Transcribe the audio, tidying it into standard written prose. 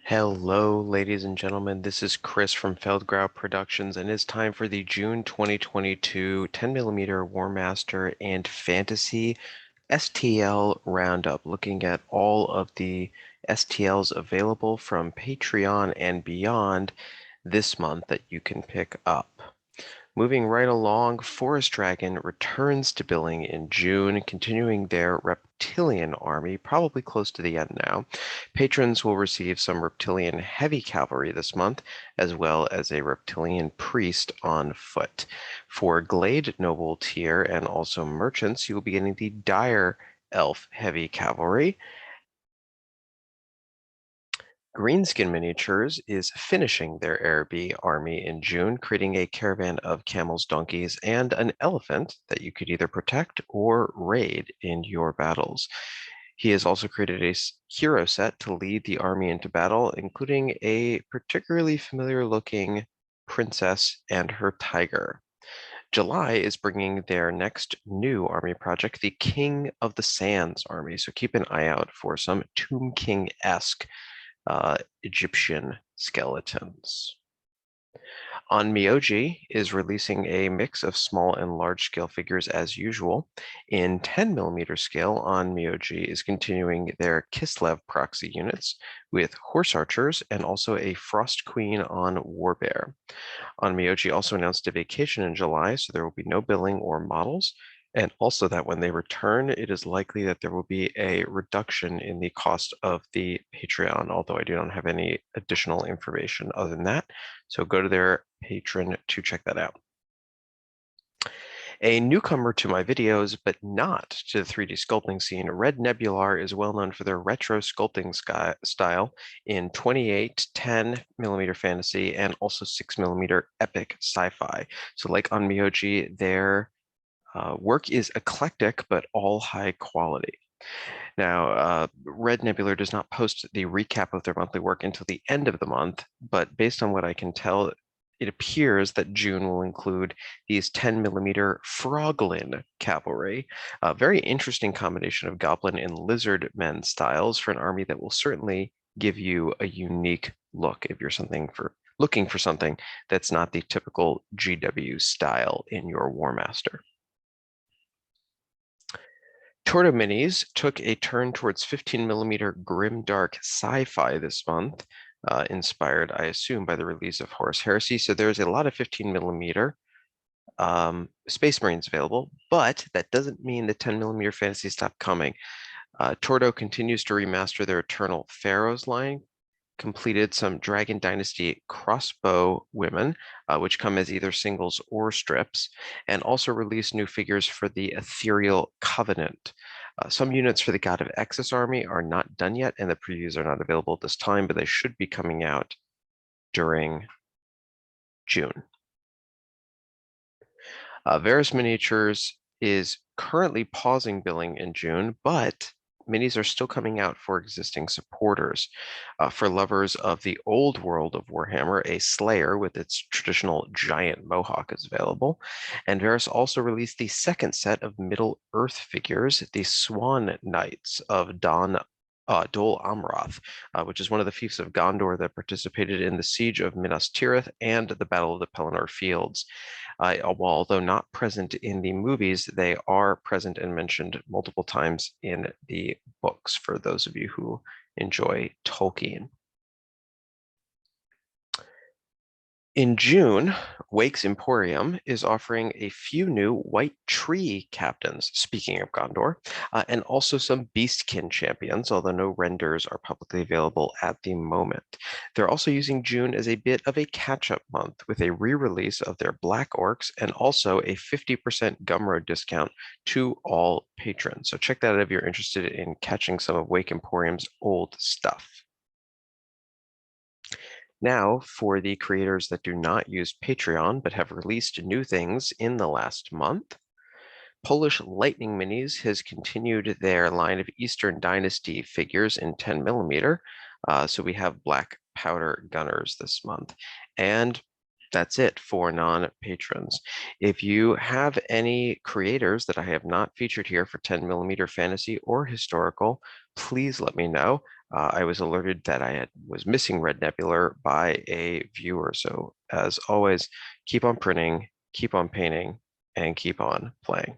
Hello, ladies and gentlemen. This is Chris from Feldgrau Productions, and it's time for the June 2022 10mm Warmaster and Fantasy STL Roundup, looking at all of the STLs available from Patreon and beyond this month that you can pick up. Moving right along, Forest Dragon returns to billing in June, continuing their reptilian army, probably close to the end now. Patrons will receive some reptilian heavy cavalry this month, as well as a reptilian priest on foot. For Glade Noble tier and also merchants, you will be getting the Dire Elf heavy cavalry. Greenskin Miniatures is finishing their Araby army in June, creating a caravan of camels, donkeys, and an elephant that you could either protect or raid in your battles. He has also created a hero set to lead the army into battle, including a particularly familiar looking princess and her tiger. July is bringing their next new army project, the King of the Sands army. So keep an eye out for some Tomb King-esque Egyptian skeletons. ONMIOJI is releasing a mix of small and large scale figures as usual. In 10mm scale, ONMIOJI is continuing their Kislev proxy units with horse archers and also a Frost Queen on Warbear. ONMIOJI also announced a vacation in July, so there will be no billing or models, and also that when they return, it is likely that there will be a reduction in the cost of the Patreon, although I do not have any additional information other than that. So go to their Patreon to check that out. A newcomer to my videos, but not to the 3D sculpting scene, Red Nebular is well known for their retro sculpting style in 28, 10mm fantasy, and also 6mm epic sci-fi. So like on ONMIOJI, their work is eclectic, but all high quality. Now, Red Nebular does not post the recap of their monthly work until the end of the month, but based on what I can tell, it appears that June will include these 10mm Froglin cavalry, a very interesting combination of goblin and lizard men styles for an army that will certainly give you a unique look if you're looking for something that's not the typical GW style in your Warmaster. Tordominis took a turn towards 15mm grimdark sci-fi this month, inspired, I assume, by the release of Horus Heresy. So there's a lot of 15mm Space Marines available, but that doesn't mean the 10mm fantasy stopped coming. Tordo continues to remaster their Eternal Pharaohs line, completed some Dragon Dynasty crossbow women, which come as either singles or strips, and also released new figures for the Ethereal Covenant. Some units for the God of Exus army are not done yet, and the previews are not available at this time, but they should be coming out during June. Varus Miniatures is currently pausing billing in June, but minis are still coming out for existing supporters. For lovers of the old world of Warhammer, a Slayer with its traditional giant mohawk is available. And Varus also released the second set of Middle Earth figures, the Swan Knights of Dol Amroth, which is one of the fiefs of Gondor that participated in the siege of Minas Tirith and the Battle of the Pelennor Fields. Although not present in the movies, they are present and mentioned multiple times in the books for those of you who enjoy Tolkien. In June, Wake's Emporium is offering a few new White Tree captains, speaking of Gondor, and also some Beastkin champions, although no renders are publicly available at the moment. They're also using June as a bit of a catch-up month with a re-release of their Black Orcs and also a 50% Gumroad discount to all patrons. So check that out if you're interested in catching some of Wake Emporium's old stuff. Now, for the creators that do not use Patreon but have released new things in the last month, Polish Lightning Minis has continued their line of Eastern Dynasty figures in 10mm. So we have Black Powder Gunners this month. And that's it for non-patrons. If you have any creators that I have not featured here for 10mm fantasy or historical, please let me know. I was alerted that I was missing Red Nebular by a viewer. So as always, keep on printing, keep on painting, and keep on playing.